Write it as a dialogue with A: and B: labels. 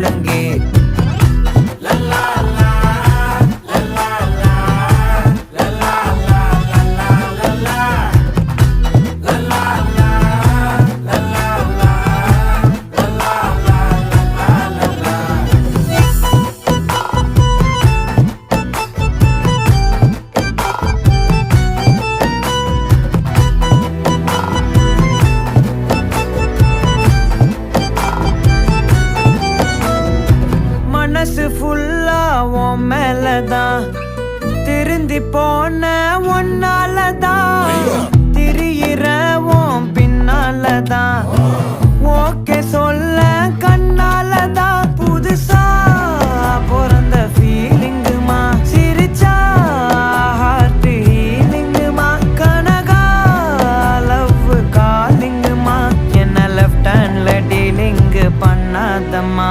A: முழங்கே. மனசு ஃபுல்லா உன் மேலதான், திருந்தி போன ஒன்னாலதான், திரியிற உன் பின்னாலதான், ஓகே சொல்ல கண்ணாலதான். புதுசா பிறந்த ஃபீலிங்குமா, சிரிச்சா ஹார்ட் ஹீலிங்குமா, கனகா லவ் காலிங்குமா, என்ன லெஃப்ட் ஹேண்ட்ல டீலிங்கு பண்ணாதம்மா.